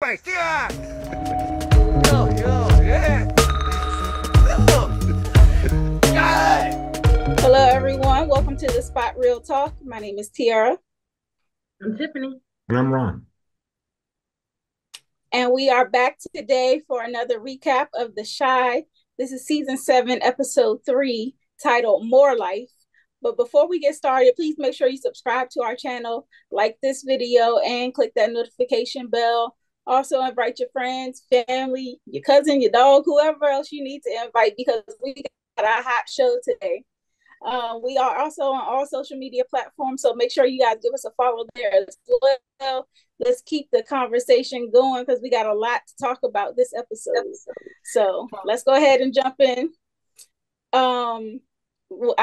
país. Yeah. Yeah. Hello, everyone. Welcome to the Spot Real Talk. My name is Tiara. I'm Tiffany. And I'm Ron. And we are back today for another recap of The Chi. This is season 7, episode 3, titled More Life. But before we get started, please make sure you subscribe to our channel, like this video, and click that notification bell. Also, invite your friends, family, your cousin, your dog, whoever else you need to invite, because we got a hot show today. We are also on all social media platforms, so make sure you guys give us a follow there as well. Let's keep the conversation going because we got a lot to talk about this episode. So let's go ahead and jump in. I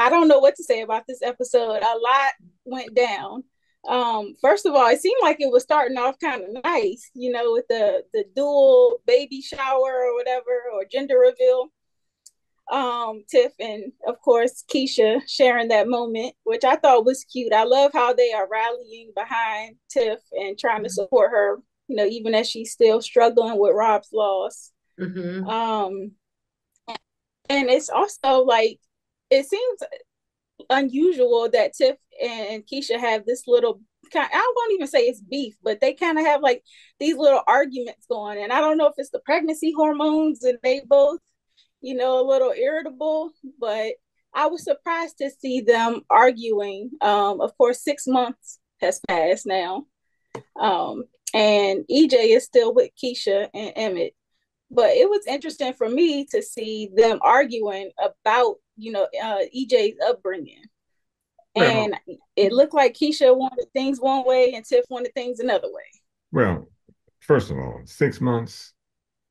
don't know what to say about this episode. A lot went down. First of all, it seemed like it was starting off kind of nice, with the dual baby shower or whatever, or gender reveal. Tiff and of course Kiesha sharing that moment, which I thought was cute. I love how they are rallying behind Tiff and trying to support her, even as she's still struggling with Rob's loss. Mm-hmm. And it's also like, it seems unusual that Tiff and Kiesha have this little kind, I won't even say it's beef, but they kind of have like these little arguments going. And I don't know if it's the pregnancy hormones and they both, a little irritable, but I was surprised to see them arguing. Of course, 6 months has passed now. And EJ is still with Kiesha and Emmett. But it was interesting for me to see them arguing about, EJ's upbringing. And it looked like Kiesha wanted things one way and Tiff wanted things another way. Well, first of all, 6 months,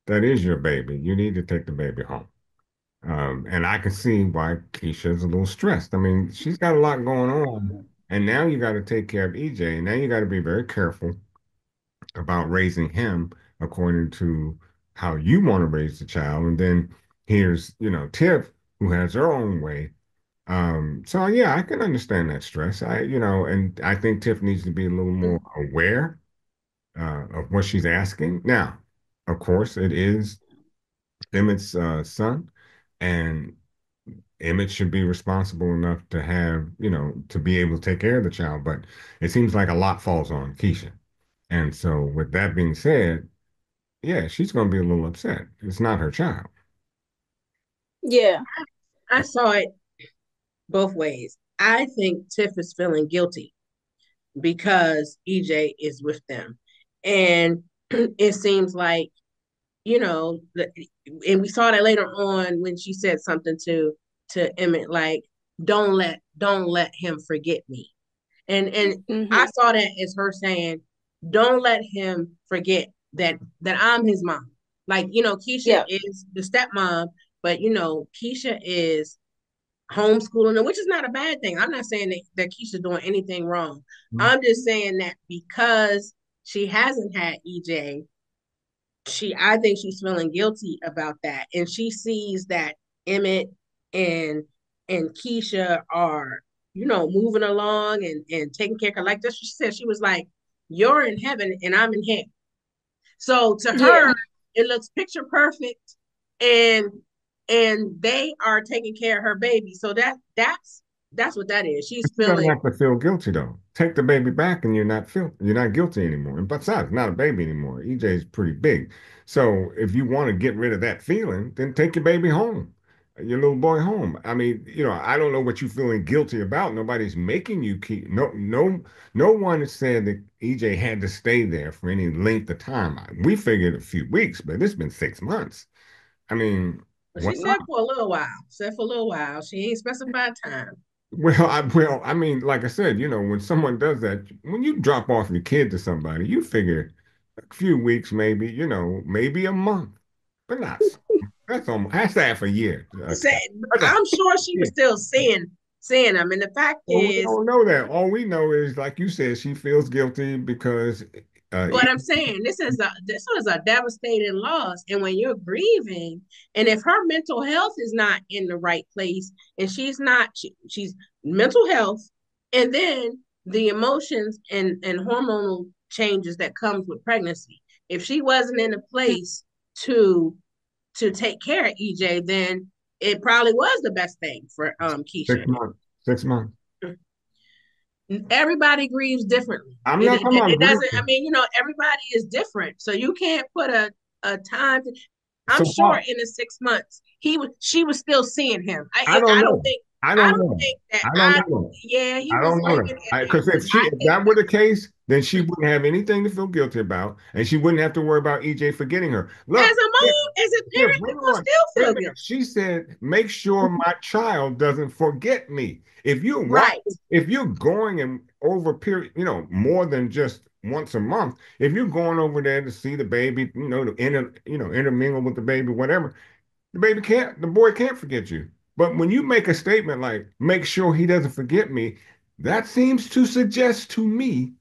that is your baby. You need to take the baby home. And I can see why Keisha's a little stressed. I mean, she's got a lot going on, and now you got to take care of EJ. And now you got to be very careful about raising him according to how you want to raise the child. And then here's, Tiff, who has her own way. So yeah, I can understand that stress. And I think Tiff needs to be a little more aware of what she's asking. Now, of course, it is Emmett's son, and Emmett should be responsible enough to have, to be able to take care of the child. But it seems like a lot falls on Keisha. And so, with that being said, yeah, she's going to be a little upset. It's not her child. Yeah. I saw it both ways. I think Tiff is feeling guilty because EJ is with them. And it seems like, and we saw that later on when she said something to Emmett, like, don't let him forget me. And Mm-hmm. I saw that as her saying, don't let him forget that I'm his mom. Like, Keisha is the stepmom, but Keisha is homeschooling, which is not a bad thing. I'm not saying that Keisha's doing anything wrong. Mm-hmm. I'm just saying that because she hasn't had EJ, I think she's feeling guilty about that. And she sees that Emmett and Keisha are, moving along and taking care of her. Like this, she said, she was like, you're in heaven and I'm in hell. So to her, it looks picture perfect, and they are taking care of her baby. So that's what that is. She's feeling. You don't have to feel guilty though. Take the baby back, and you're not guilty anymore. And besides, not a baby anymore. EJ's pretty big. So if you want to get rid of that feeling, then take your baby home, your little boy home. I mean, I don't know what you're feeling guilty about. Nobody's making you keep. No one has said that EJ had to stay there for any length of time. We figured a few weeks, but it's been 6 months. I mean, she said for a little while. Said for a little while. She ain't specified time. Well, I mean, like I said, when someone does that, when you drop off your kid to somebody, you figure a few weeks, maybe, maybe a month, but not. That's half a year. I'm sure she was still seeing them, and the fact is, we don't know that. All we know is, like you said, she feels guilty because. But I'm saying this was a devastating loss, and when you're grieving, and if her mental health is not in the right place, and she's mental health, and then the emotions and hormonal changes that comes with pregnancy, if she wasn't in a place to take care of EJ, then it probably was the best thing for Six Kiesha. months. 6 months. Everybody grieves differently. I'm not talking about It doesn't. I grieving. mean, everybody is different, so you can't put a time. I'm So sure in the 6 months she was still seeing him. I don't I don't know. think I I don't don't know. think that I don't know. yeah, he I was don't know living that. in that Because because if that were the case, then she wouldn't have anything to feel guilty about, and she wouldn't have to worry about EJ forgetting her. as Look, a mom, as a yeah, parent, wait you're a gonna minute. still Wait a feel minute. guilty. She said, make sure my child doesn't forget me. If you're Right. watching, if you're going and over period, more than just once a month, if you're going over there to see the baby, intermingle with the baby, whatever, the boy can't forget you. But when you make a statement like, make sure he doesn't forget me, that seems to suggest to me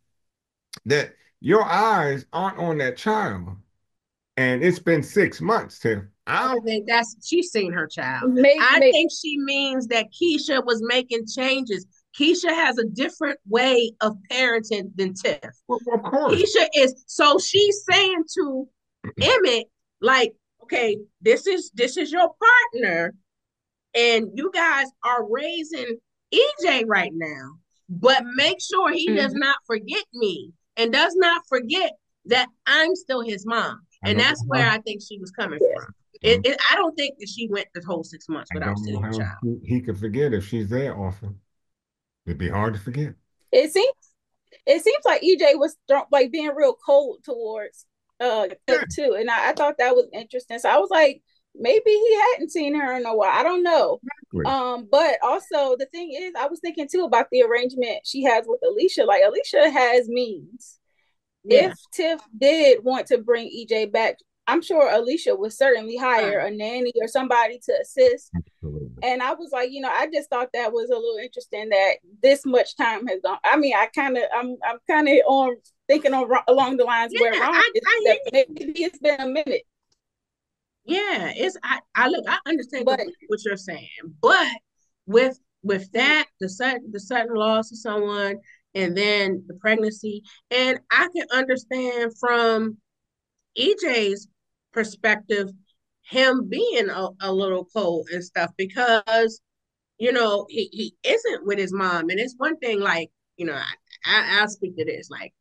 that your eyes aren't on that child. And it's been 6 months, Tim. I I don't don't, think she's seen her child. I Maybe think she means that Kiesha was making changes. Kiesha has a different way of parenting than Tiff. well, of course. Keisha is so she's saying to Emmett, like, okay, this is your partner, and you guys are raising EJ right now, but make sure he does Mhm. not forget me and does not forget that I'm still his mom. I And don't that's know where how. I think she was coming Yeah. from. I don't think that she went the whole 6 months I without don't know seeing her how child. he could forget if she's there often. It'd be hard to forget. It seems it seems like EJ was like being real cold towards Yeah, Tiff too, and I thought that was interesting. So I was like, maybe he hadn't seen her in a while. I don't know. exactly. But also the thing is, I was thinking too about the arrangement she has with Alicia. Like Alicia has means. Yeah, If Tiff did want to bring EJ back, I'm sure Alicia would certainly hire right. a nanny or somebody to assist. Absolutely. And I was like, I just thought that was a little interesting that this much time has gone. I mean, I'm kind of on thinking on along the lines Yeah, where Ron is, I that hear you. maybe it's been a minute, Yeah, I look, I understand but completely what you're saying, but with that, the sudden loss of someone, and then the pregnancy, and I can understand from EJ's perspective, him being a little cold and stuff because he isn't with his mom, and it's one thing like I'll speak to this like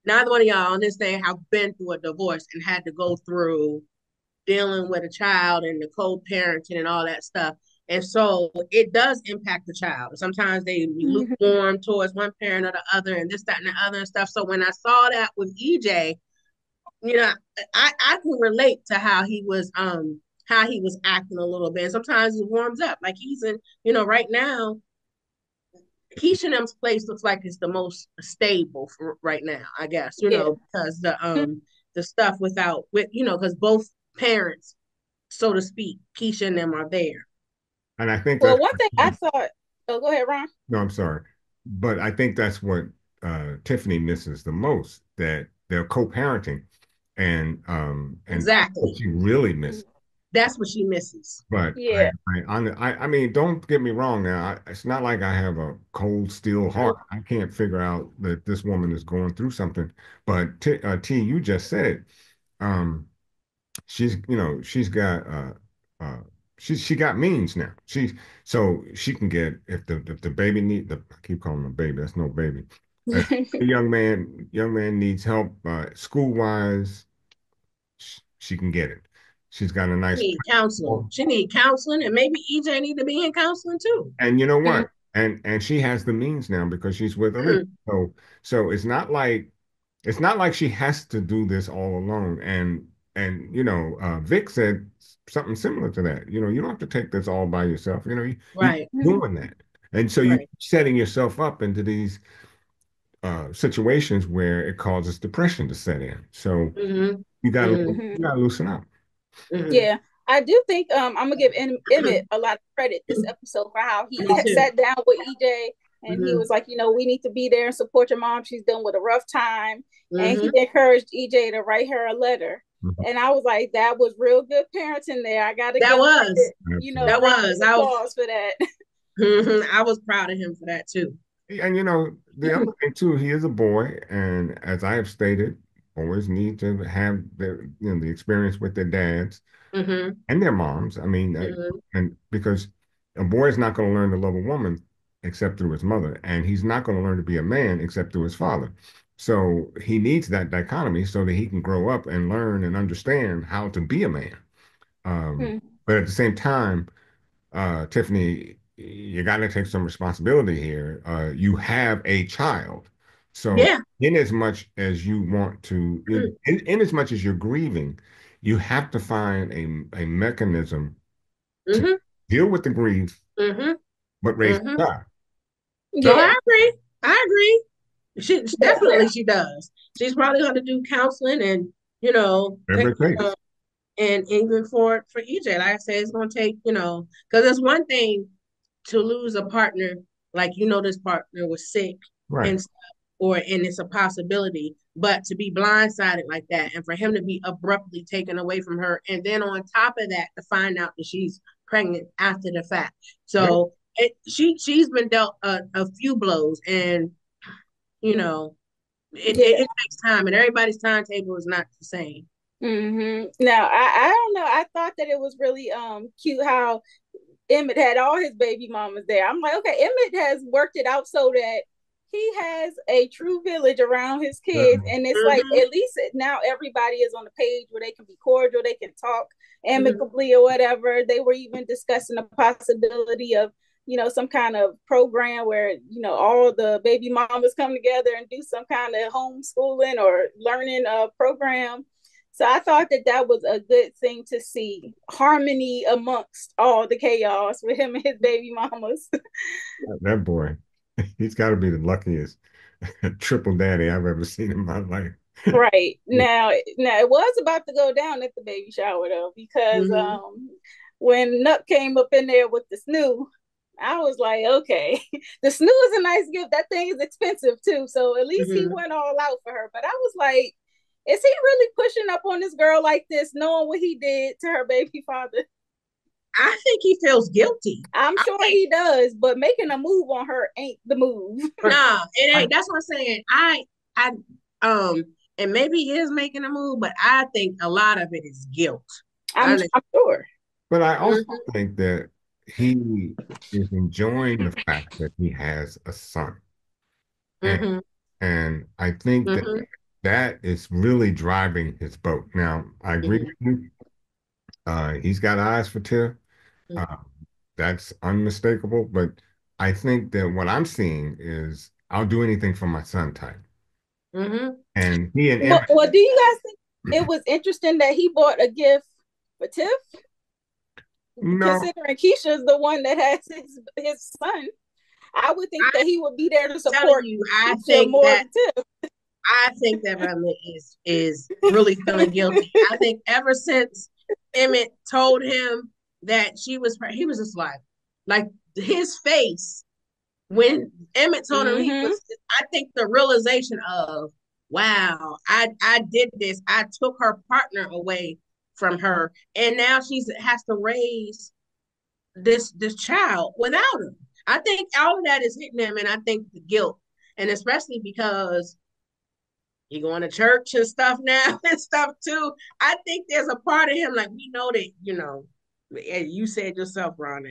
neither one of y'all on this thing have been through a divorce and had to go through dealing with a child and the co-parenting and all that stuff. And so it does impact the child. Sometimes they be lukewarm towards one parent or the other and this, that, and the other and stuff. So when I saw that with EJ, you know, I can relate to how he was acting a little bit. And sometimes it warms up. Like he's in, right now, Keisha and them's place looks like it's the most stable for right now, I guess, yeah. because the stuff because both parents, so to speak, Keisha and them are there. And I think Well, that's one thing I thought. Oh, go ahead, Ron. no, I'm sorry. But I think that's what Tiffany misses the most, that they're co-parenting. And that's what Exactly. she really misses. That's what she misses. But Yeah. I mean, don't get me wrong now. It's not like I have a cold steel heart. I can't figure out that this woman is going through something. But T, you just said it. Um, she's got she got means now. So she can get if the baby I keep calling him a baby. That's no baby. If the young man needs help school wise, she can get it. She's got a She nice need counseling. platform. She need counseling, and maybe EJ need to be in counseling too. And you know Mhm. what? And she has the means now because she's with Alicia. Mhm. So it's not like she has to do this all alone. And Vic said something similar to that. You don't have to take this all by yourself. You Right. doing that. And so you're Right. setting yourself up into these situations where it causes depression to set in. So Mm-hmm. you gotta Mm-hmm. you gotta loosen up. Mm-hmm. Yeah, I do think I'm gonna give Emmett a lot of credit this episode for how he Me too. sat down with EJ and he Mm-hmm. was like, we need to be there and support your mom. She's dealing with a rough time, and he Mm-hmm. encouraged EJ to write her a letter. Mhm. And I was like, that was real good parenting there. I gotta That give was. That Absolutely. round of was. applause for that. I was proud of him for that too. And the other thing too, he is a boy, and as I have stated, boys need to have the experience with their dads Mm-hmm. and their moms. I mean, and because a boy is not going to learn to love a woman except through his mother, and he's not going to learn to be a man except through his father. So he needs that dichotomy so that he can grow up and learn and understand how to be a man. Mm. But at the same time, Tiffany, you got to take some responsibility here. You have a child. So, Yeah. in as much as you want to, in as much as you're grieving, you have to find a mechanism to Mm-hmm. deal with the grief, Mm-hmm. but raise Mm-hmm. the child. So Yeah. I agree. I agree. She Yeah. definitely she does. She's probably going to do counseling and take Whatever it takes. and even for EJ, like I said, it's going to take because it's one thing to lose a partner, like this partner was sick Right. and stuff, and it's a possibility, but to be blindsided like that and for him to be abruptly taken away from her, and then on top of that to find out that she's pregnant after the fact. Yeah. So she's been dealt a few blows, and you know Yeah. it takes time, and everybody's timetable is not the same. Now I don't know. I thought that it was really cute how Emmett had all his baby mamas there. I'm like, okay, Emmett has worked it out so that he has a true village around his kids. And it's like, Mm-hmm. at least now everybody is on the page where they can be cordial, they can talk Mm-hmm. amicably or whatever. They were even discussing the possibility of, some kind of program where, all the baby mamas come together and do some kind of homeschooling or learning program. So I thought that that was a good thing to see, harmony amongst all the chaos with him and his baby mamas. That boy, he's got to be the luckiest triple daddy I've ever seen in my life. Right. Now it was about to go down at the baby shower though, because Mm-hmm. when Nuck came up in there with the snoo, I was like, okay, the snoo is a nice gift. That thing is expensive too. So at least he Mm-hmm. went all out for her. But I was like, is he really pushing up on this girl like this, knowing what he did to her baby father? I think he feels guilty. I'm I sure think he does, but making a move on her ain't the move. nah, it I, ain't. That's what I'm saying. I um, and maybe he is making a move, but I think a lot of it is guilt. I'm I think. I'm sure. but I also Mhm. think that he is enjoying the fact that he has a son. And Mhm. and I think that Mhm. that is really driving his boat. Now, I agree Mhm. with you. He's got eyes for Tiff. Uh, that's unmistakable. But I think that what I'm seeing is I'll do anything for my son type. Mhm. And he and But Emmett, what do you guys think? It was interesting that he bought a gift for Tiff, no, considering Keisha's the one that has his son. I would think that I'm he would be there to telling support you, Keisha more than Tiff. I think that Emmett is really feeling guilty. I think ever since Emmett told him that he was just like his face when Emmett told him he Mm-hmm. was. I think the realization of, wow, I did this. I took her partner away from her, and now she's has to raise this child without him. I think all of that is hitting him, and I think the guilt, and especially because he going to church and stuff now and stuff too. I think there's a part of him like we know that and you said yourself, Ron,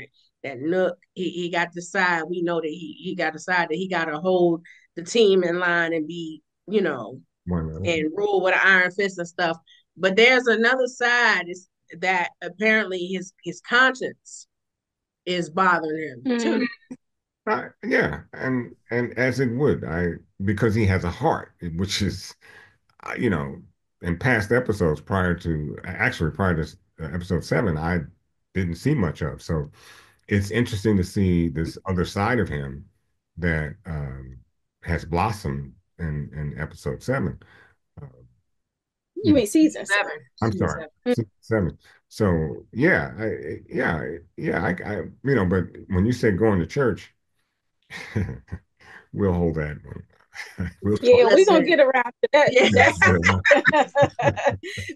that Nook he got to decide. We know that he got to decide that he got to hold the team in line and be one, and rule with an iron fist and stuff. But there's another side is that apparently his conscience is bothering him too. Mm-hmm. yeah, and as it would, because he has a heart, which is, you know, in past episodes prior to episode 7, I didn't see much of. So it's interesting to see this other side of him that has blossomed in episode 7. Uh, you You know, mean season Seven, 7? I'm season sorry, seven. 7. So yeah, but when you say going to church, we'll hold that one. We'll talk. Yeah, we're gonna Listen, get around to that. yeah. That's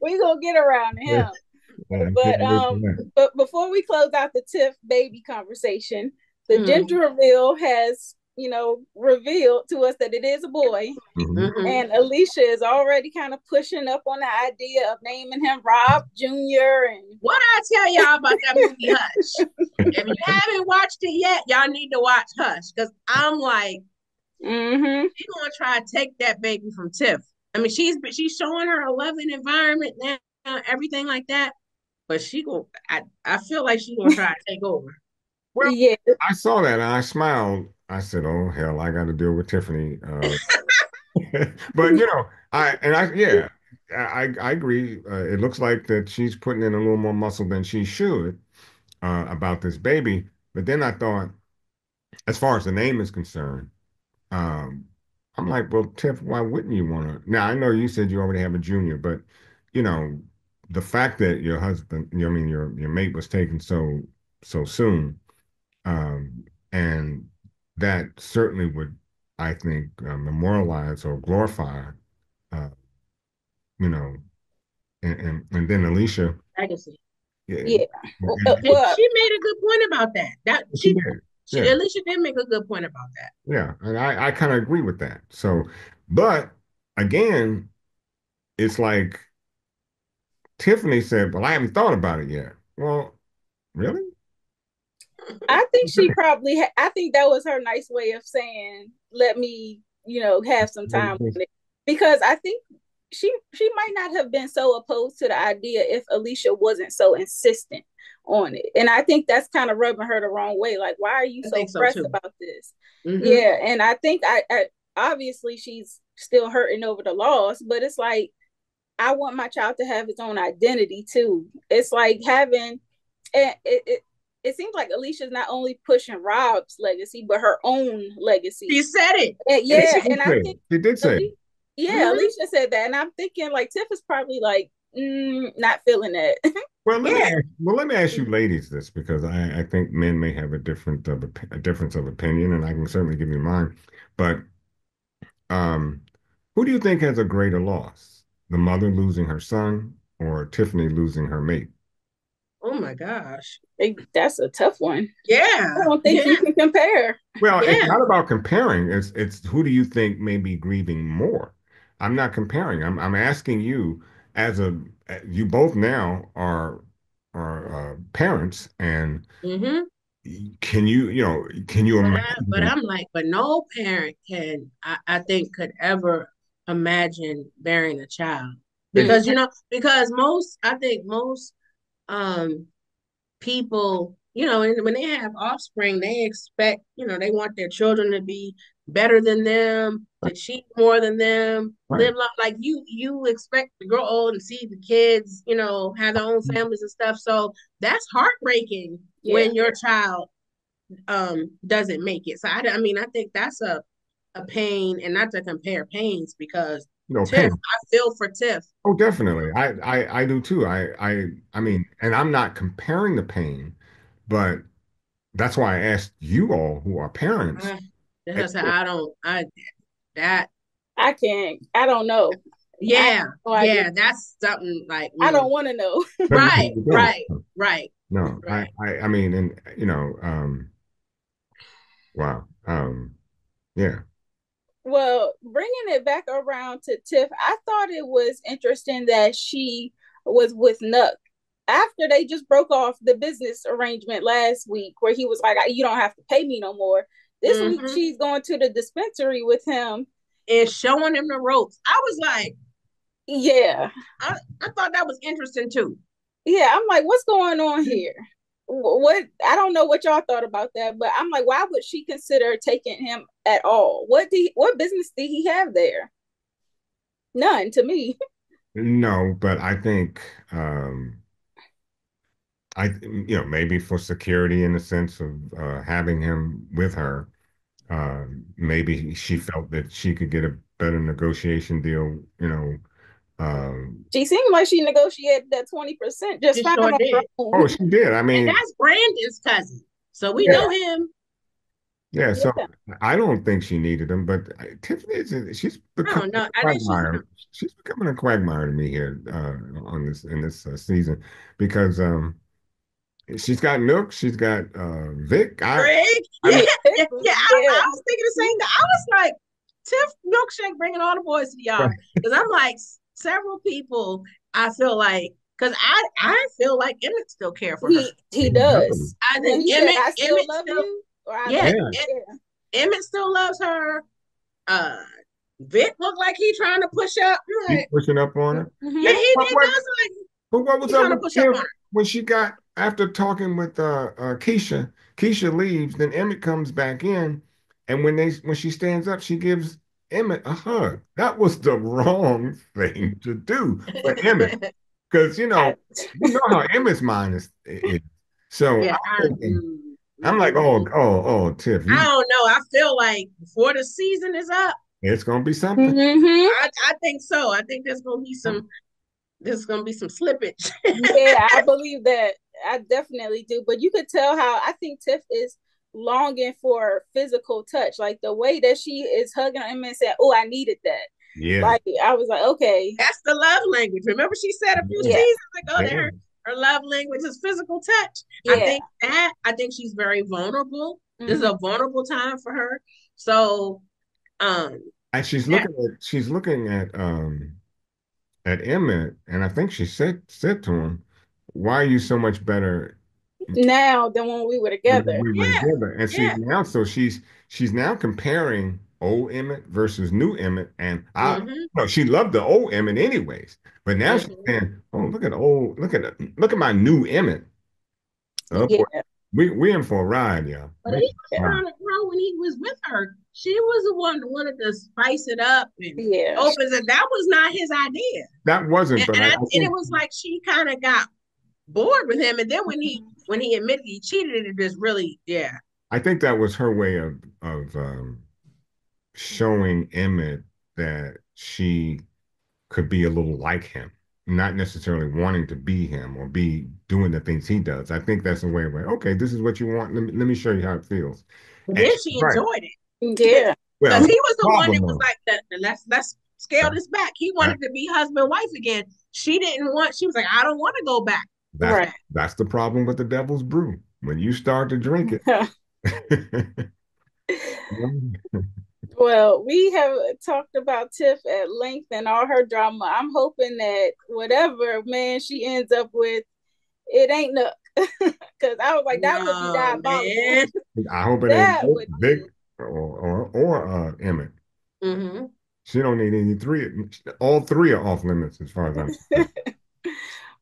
we're gonna get around to Yeah, him. I can't But wait for that. but before we close out the Tiff baby conversation, the Mm, gender reveal has revealed to us that it is a boy. Mhm. Mm-hmm. And Alicia is already kind of pushing up on the idea of naming him Rob Jr. And What I tell y'all about that movie Hush? If you haven't watched it yet, y'all need to watch Hush because I'm like, mm-hmm. she's gonna try to take that baby from Tiff. I mean, she's showing her a loving environment now, everything like that. But I feel like she's gonna try to take over. Well, Yeah, I saw that and I smiled. I said, "Oh hell, I got to deal with Tiffany." But yeah, I agree. It looks like that she's putting in a little more muscle than she should about this baby. But then I thought, as far as the name is concerned, um, I'm like, well, Tiff, why wouldn't you want to? Now I know you said you already have a junior, but you know, the fact that your husband, I mean, your mate was taken so soon, and that certainly would, I think, memorialize or glorify, uh, you know, and then Alicia, Legacy. yeah, yeah. She, Well, she made a good point about that. That she did, she yeah, Alicia did make a good point about that. yeah, and I kind of agree with that. So, but again, it's like Tiffany said, "Well, I haven't thought about it yet." Well, really? I think she probably. I think that was her nice way of saying, "Let me, have some time on it," because I think she might not have been so opposed to the idea if Alicia wasn't so insistent on it, and I think that's kind of rubbing her the wrong way. Like, why are you I so think so pressed too. about this? Mm-hmm. Yeah, and I think I obviously she's still hurting over the loss, but it's like I want my child to have his own identity too. It's like having it seems like Alicia's not only pushing Rob's legacy, but her own She legacy. said it. And Yeah, yeah, she did and I say it. think She did say it. Yeah, Mm-hmm. Alicia said that, and I'm thinking like Tiff is probably like not feeling that. Well, Yeah. let me ask you ladies this because I think men may have a difference of opinion, and I can certainly give you mine. But um, who do you think has a greater loss? The mother losing her son or Tiffany losing her mate? Oh my gosh. That's a tough one. I Yeah. don't think you Yeah. can compare. Well, it's Yeah. not about comparing. It's who do you think may be grieving more? I'm not comparing. I'm asking you as a you both now are parents, and Mm-hmm. can can you But imagine? I'm like, but no parent can I think could ever imagine bearing a child. Mm. Because because most um people, when they have offspring, they expect, they want their children to be better than them, to achieve more than them, Right. live like you expect to grow old and see the kids, have their own families and stuff. So that's heartbreaking Yeah, when your child doesn't make it. So I mean, I think that's a pain, and not to compare pains because No Tiff, pain. I feel for Tiff. Oh, definitely. I do too. I mean, and I'm not comparing the pain, but that's why I asked you all who are parents. I, that's I don't I that I can't. I don't know. I have Yeah, no idea. yeah, that's something like I don't want to know. No, you right, really right, don't. right, No, right. I mean, and wow, yeah. Well, bringing it back around to Tiff, I thought it was interesting that she was with Nuck after they just broke off the business arrangement last week, where he was like, "You don't have to pay me no more." This week, Hmm. she's going to the dispensary with him. And showing him the ropes. I was like, Yeah, I thought that was interesting too. yeah. I'm like, what's going on here? What I don't know what y'all thought about that, but I'm like, why would she consider taking him at all? What business did he have there? None to me. No, but I think maybe for security in the sense of having him with her, maybe she felt that she could get a better negotiation deal, um, She seemed like she negotiated that 20% just She fine sure on her did. own. oh, she did. I And mean, that's Brandon's cousin. So we Yeah, know him. yeah, so yeah. I don't think she needed him, but Tiffany she's I becoming don't a know. I think she's quagmire. She's becoming a quagmire to me here on this in this season because She's got Nook. She's got Vic. Greg, I, yeah, Yeah, yeah, yeah. yeah. I was thinking the same thing. I was like, Tiff Milkshake bringing all the boys to the yard because I'm like several people. I feel like because I feel like Emmett still care for her. He does. I When think he said, "I still Emmett love still you," or "I yeah, love yeah, you," yeah. Emmett still loves her. Uh, Vic looked like he trying to push up. I'm she's like, pushing up on her. yeah, Mm-hmm. And he does like but what was he up trying to with push up Tiff on her. when she got after talking with Keisha? Keisha leaves, then Emmett comes back in, and when she stands up, she gives Emmett a hug. That was the wrong thing to do for Emmett, because I, you know how Emmett's mind is. So Yeah, I'm like, oh, mm. oh, oh, Tiff, I don't know. I feel like before the season is up, it's gonna be something. mm-hmm. I think so. I think there's gonna be some slippage. Yeah, I believe that. I definitely do. But you could tell how I think Tiff is longing for physical touch, like the way that she is hugging him and saying, "Oh, I needed that." Yeah, Like I was like, okay, That's the love language. Remember, she said a few yeah, seasons ago that yeah. her love language is physical touch. yeah. I think she's very vulnerable. This is Mm-hmm. a vulnerable time for her. So um And that she's looking at Emmett, and I think she said to him, "Why are you so much better Now than when we were when together. we were yeah, together?" And yeah. she's now comparing old Emmett versus new Emmett, and I Mm-hmm. no, she loved the old Emmett anyways, but now she's Mm-hmm. saying, "Oh, look at my new Emmett." Oh boy, Yeah, we in for a ride, y'all. But We he in was for a ride. trying to grow when he was with her. She was the one that wanted to spice it up and yeah. opens it. That was not his idea. That wasn't, but I And it think was like she kind of got bored with him. And then when he admitted he cheated, it just really, yeah. that was her way of showing Emmett that she could be a little like him, not necessarily wanting to be him or be doing the things he does. I think that's a way of like, okay, this is what you want. Let me show you how it feels. But And then she's she right. enjoyed it. Yeah. Well, Because here's he was the the one that problem was though. like, let's scale That, this back. He that, wanted to be husband wife again. She was like, I don't want to go back to that's Right. that. that's the problem with the devil's brew. When you start to drink it. Well, we have talked about Tiff at length and all her drama. I'm hoping that whatever man she ends up with, it ain't Nook. Because I was like, that would be No, diabolical. man. I hope it ain't That would Vic be. or Emmett. Mm-hmm. She don't need any three. All three are off limits as far as I'm concerned.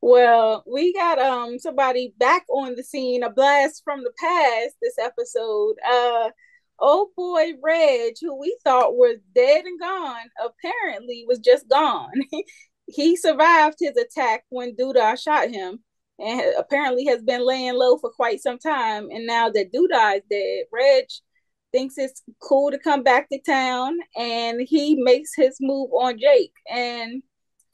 Well, we got somebody back on the scene, a blast from the past this episode. Old boy Reg, who we thought was dead and gone, apparently was just gone. He survived his attack when Duda shot him and apparently has been laying low for quite some time. And now that Duda is dead, Reg thinks it's cool to come back to town and he makes his move on Jake. And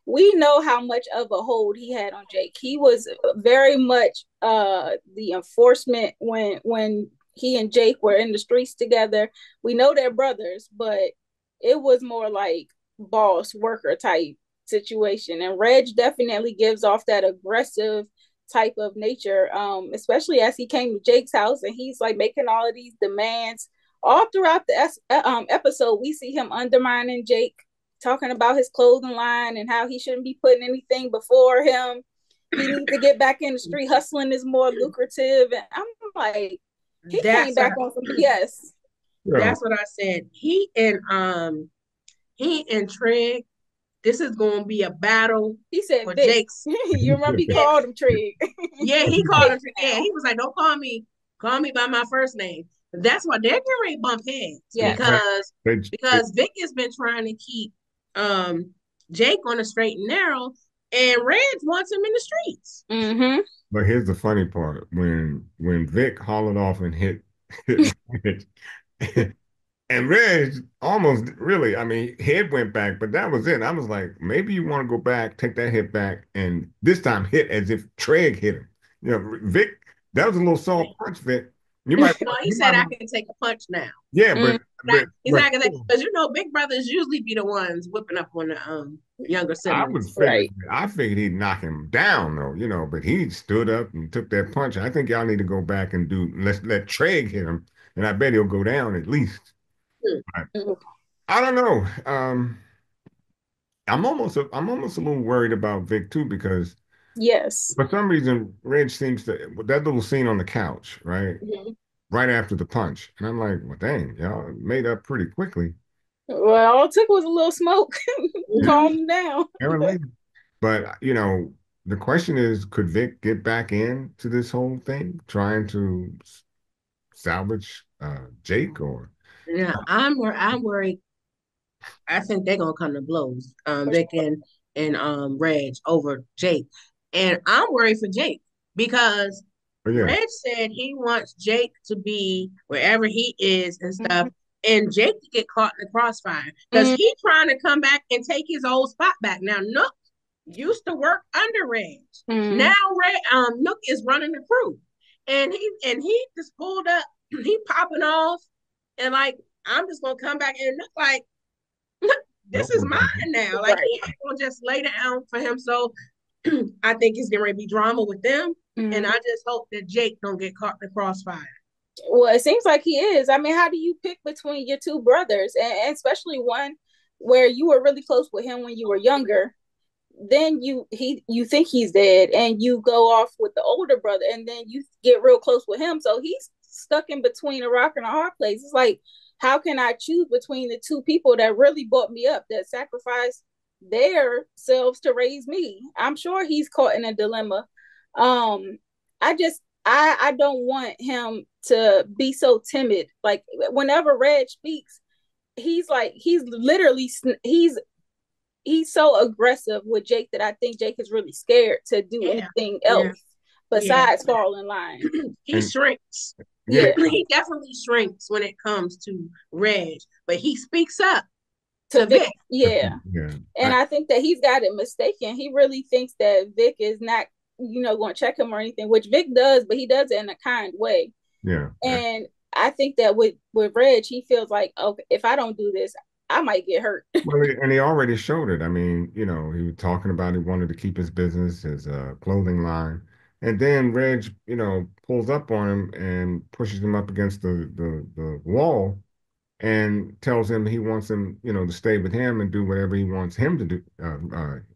we know how much of a hold he had on Jake. He was very much the enforcement when he and Jake were in the streets together. We know they're brothers, but it was more like boss worker type situation. And Reg definitely gives off that aggressive type of nature, especially as he came to Jake's house and he's like making all of these demands. All throughout the episode, we see him undermining Jake, talking about his clothing line and how he shouldn't be putting anything before him. He needs to get back in the street. Hustling is more lucrative. And I'm like, he came That's what back on some BS. Well, that's what I said. He and Trig, this is gonna be a battle He said, for Vic, Jake's. you remember he Yeah, called him Trig. yeah, he called Vic him. Yeah, now. he was like, "Don't call me by my first name." That's why they're getting ready to bump heads Yes. they, they, because Vic has been trying to keep um Jake on the straight and narrow, and Reg wants him in the streets. Mm-hmm. but here's the funny part: when Vic hollered off and hit Reg, and Reg almost really, I mean, head went back, but that was it. I was like, maybe you want to go back, take that hit back, and this time hit as if Treg hit him. Vic, that was a little soft punch, Vic. You might, No, he you said might, I can take a punch now. yeah, Mm, He's not gonna, because big brothers usually be the ones whipping up on the younger I would siblings. figure, right. I figured he'd knock him down though, but he stood up and took that punch. I think y'all need to go back and let's let Trey hit him, and I bet he'll go down at least. Hmm. Mm, I don't know. I'm almost a little worried about Vic too because yes. for some reason Reg seems to that little scene on the couch, right? Mhm. Right after the punch. And I'm like, well, dang, y'all made up pretty quickly. Well, all it took was a little smoke. Yeah, Calm him down. apparently. But, the question is, could Vic get back into this whole thing, trying to salvage Jake or Yeah, I'm worried. I think they're gonna come to blows, Vic and Reg over Jake, and I'm worried for Jake because oh yeah. Reg said he wants Jake to be wherever he is and stuff, Mhm. and Jake to get caught in the crossfire because Mm, he trying to come back and take his old spot back. Now Nook used to work under Reg. Now mm. Nook is running the crew, and he just pulled up. He popping off, and like I'm just gonna come back and Nook like this Nope. is mine now. Like Right. he ain't gonna just lay down for him. So I think it's gonna be drama with them. And Mm. I just hope that Jake don't get caught in the crossfire. Well, it seems like he is. I mean, how do you pick between your two brothers, and especially one where you were really close with him when you were younger? Then you think he's dead, and you go off with the older brother, and then you get real close with him. So he's stuck in between a rock and a hard place. It's like, how can I choose between the two people that really brought me up, that sacrificed their selves to raise me? I'm sure he's caught in a dilemma. um I don't want him to be so timid. Like whenever Red speaks, he's like he's so aggressive with Jake that I think Jake is really scared to do Yeah, anything yeah, else yeah. besides fall in line. He And shrinks. yeah, Yeah, He definitely shrinks when it comes to Reg, but he speaks up to to Vic. Vic. Yeah, yeah, and I think that he's got it mistaken. He really thinks that Vic is not, going to check him or anything, which Vic does, but he does it in a kind way. yeah. And I think that with Reg, he feels like, okay, if I don't do this, I might get hurt. Well, and he already showed it. I mean, he was talking about he wanted to keep his business, his clothing line, and then Reg, pulls up on him and pushes him up against the wall and tells him he wants him, to stay with him and do whatever he wants him to do,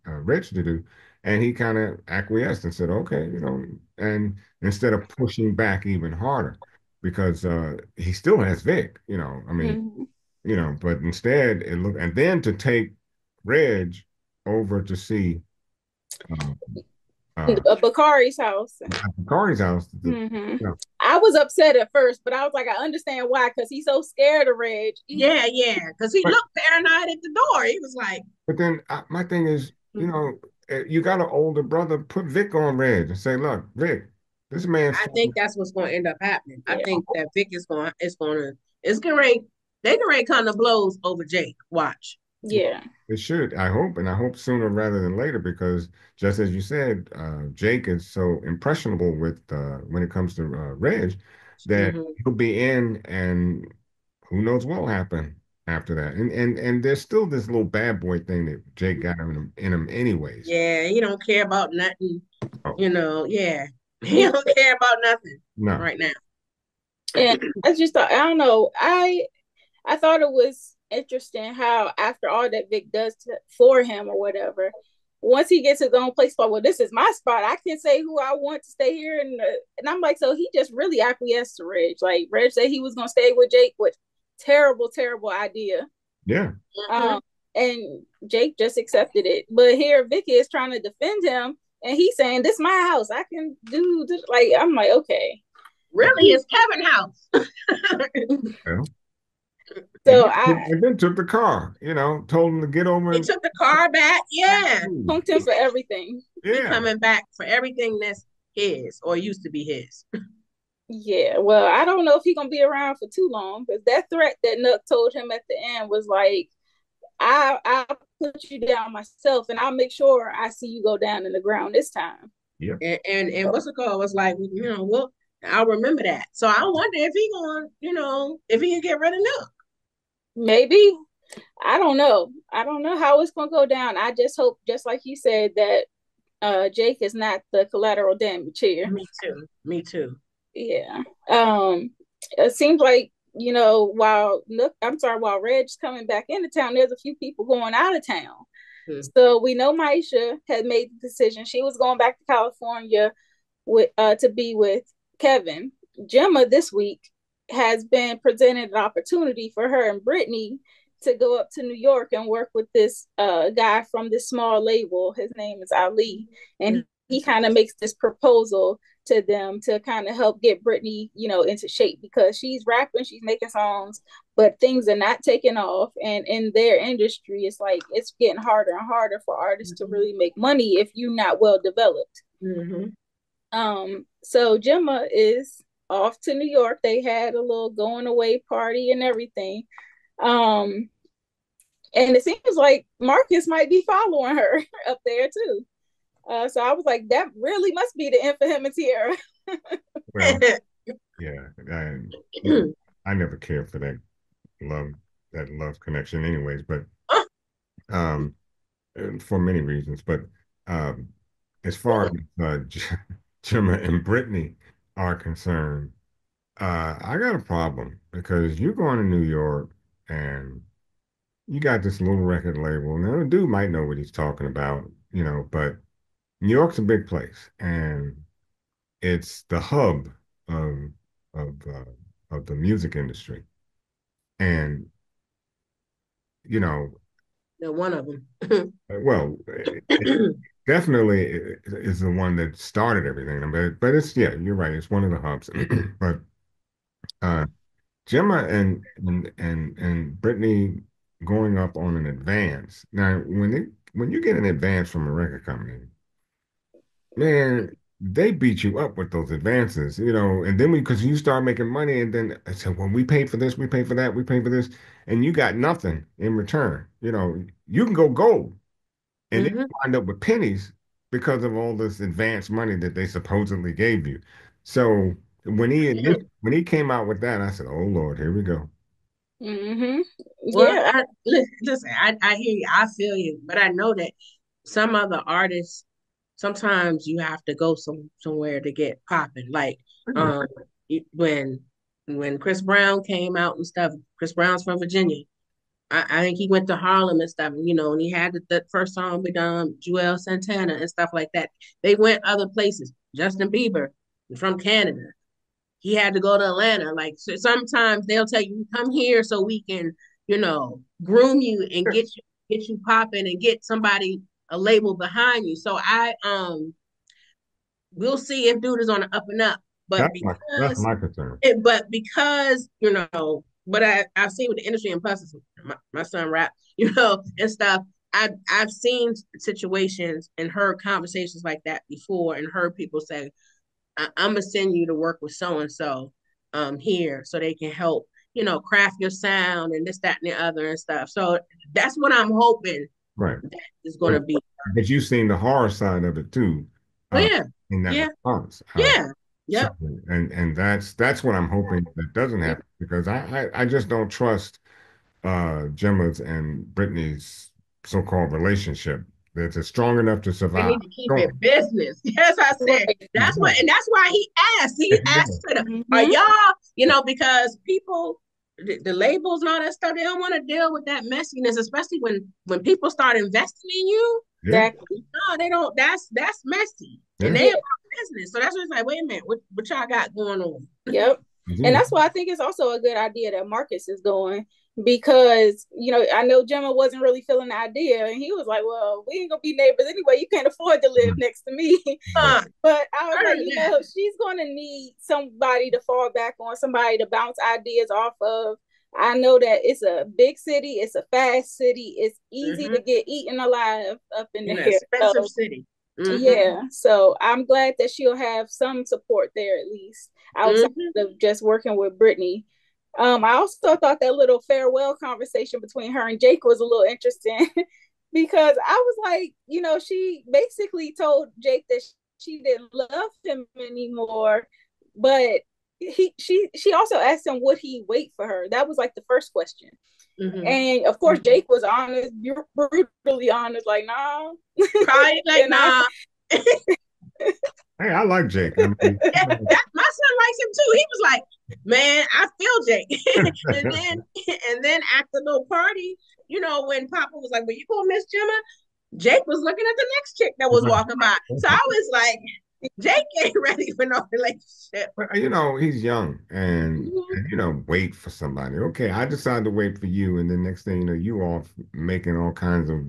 Reg to do. And he kind of acquiesced and said, okay, and instead of pushing back even harder, because he still has Vic, I mean, Mm-hmm. but instead and then to take Reg over to see uh, uh, Bakari's house. Bakari's house. Mm-hmm. I was upset at first, but I was like, I understand why, because he's so scared of Reg. Yeah, yeah, because he But looked paranoid at the door. He was like, but then my thing is, you got an older brother, put Vic on Reg and say, look, Vic, this man's I think that's what's going to end up happening. I Yeah, think that Vic it's going to, they can ready come to blows over Jake. Watch. yeah, it should. I hope, and I hope sooner rather than later, because just as you said, Jake is so impressionable with when it comes to Reg that Mm-hmm. he'll be in, and who knows what will happen after that. And there's still this little bad boy thing that Jake got in him anyways. Yeah, he don't care about nothing. Oh Yeah, he yeah. don't care about nothing no, right now. And I just thought, I don't know, I thought it was interesting how after all that Vic does for him or whatever, once he gets his own place, well, this is my spot. I can say who I want to stay here, and I'm like, so he just really acquiesced to Reg. Like Reg said he was gonna stay with Jake, which terrible, terrible idea. yeah, Mm-hmm. And Jake just accepted it. But here Vicky is trying to defend him, and he's saying, "This is my house. I can do this." Like I'm like, okay. Really, it's Kevin's house. well, So I and then took the car. Told him to get over He and took the car back. Yeah, punked him for everything. he yeah. coming back for everything that's his or used to be his. Yeah, well, I don't know if he's gonna be around for too long, because that threat that Nuck told him at the end was like, I'll put you down myself, and I'll make sure I see you go down in the ground this time. Yep. And what's it called? Was like, I'll remember that. So I wonder if he going, if he can get rid of Nook. Maybe. I don't know. I don't know how it's gonna go down. I just hope, just like you said, that Jake is not the collateral damage here. Me too. Me too. Yeah. It seems like, while Reg's coming back into town, there's a few people going out of town. So we know Maisha had made the decision. She was going back to California to be with Kevin. Jemma this week has been presented an opportunity for her and Brittany to go up to New York and work with this guy from this small label. His name is Ali, and he kind of makes this proposal to them to kind of help get Brittany, into shape, because she's rapping, she's making songs, but things are not taking off. And in their industry, it's like it's getting harder and harder for artists to really make money if you're not well developed. So Jemma is off to New York. They had a little going away party and everything. And it seems like Marcus might be following her up there too. So I was like, that really must be the end for him and Tierra. Well, yeah, I never cared for that love connection, anyways. But for many reasons. But as far as Jemma and Brittany are concerned, I got a problem because you're going to New York and you got this little record label. Now, the dude might know what he's talking about, but New York's a big place and it's the hub of of of the music industry. And They're one of them. well, it definitely is the one that started everything. But it's, yeah, you're right. It's one of the hubs. But uh, Gemma and Brittany going up on an advance. Now, when you get an advance from a record company, man, they beat you up with those advances, and then because you start making money, and then I said, well, we paid for this, we paid for that, we paid for this, and you got nothing in return. You can go gold, and then you wind up with pennies because of all this advance money that they supposedly gave you. So when he came out with that, I said, oh Lord, here we go. Well, Yeah. listen, I hear you, I feel you, but I know that some other artists, sometimes you have to go somewhere to get popping. Like when Chris Brown came out and stuff. Chris Brown's from Virginia. I think he went to Harlem and stuff, and he had the first song with Joel Santana and stuff like that. They went other places. Justin Bieber from Canada. He had to go to Atlanta. Like, so sometimes they'll tell you, come here so we can, groom you and get you popping and get somebody, a label behind you. So we'll see if dude is on the up and up. But That's my concern. But I've seen with the industry, and plus my son rap, and stuff. I've seen situations and heard conversations like that before, and heard people say, I'm gonna send you to work with so and so here so they can help, craft your sound and this, that, and the other and stuff. So that's what I'm hoping Right. that is gonna be. But you've seen the horror side of it too, Oh yeah. in that Yeah. response. Yeah. Yep. So, and that's what I'm hoping that doesn't happen, because I just don't trust Gemma's and Brittany's so-called relationship. That's strong enough to They survive. need to keep it business. Yes, I said that's what, and that's why he asked. He asked them, "Are y'all?" Because people, the labels and all that stuff, they don't want to deal with that messiness, especially when people start investing in you. Exactly. No, they don't. That's messy, and they about business. So that's what it's like. Wait a minute, what y'all got going on? Yep. And that's why I think it's also a good idea that Marcus is going, because I know Jemma wasn't really feeling the idea, and he was like, well, we ain't gonna be neighbors anyway, you can't afford to live next to me. But I was like, she's gonna need somebody to fall back on, somebody to bounce ideas off of. I know that it's a big city, it's a fast city, it's easy to get eaten alive up in there. Expensive city. Yeah, so I'm glad that she'll have some support there, at least outside of just working with Brittany. I also thought that little farewell conversation between her and Jake was a little interesting because I was like, she basically told Jake that she didn't love him anymore, but she also asked him would he wait for her. That was like the first question. And of course Jake was honest, brutally honest, like nah. Probably like nah. Hey, I like Jake. I mean, my son likes him too. He was like, man, I feel Jake. and then at the little party, when Papa was like, well, you gonna miss Jemma? Jake was looking at the next chick that was walking by. So I was like, Jake ain't ready for no relationship. He's young and wait for somebody. Okay, I decided to wait for you, and then next thing you know, you off making all kinds of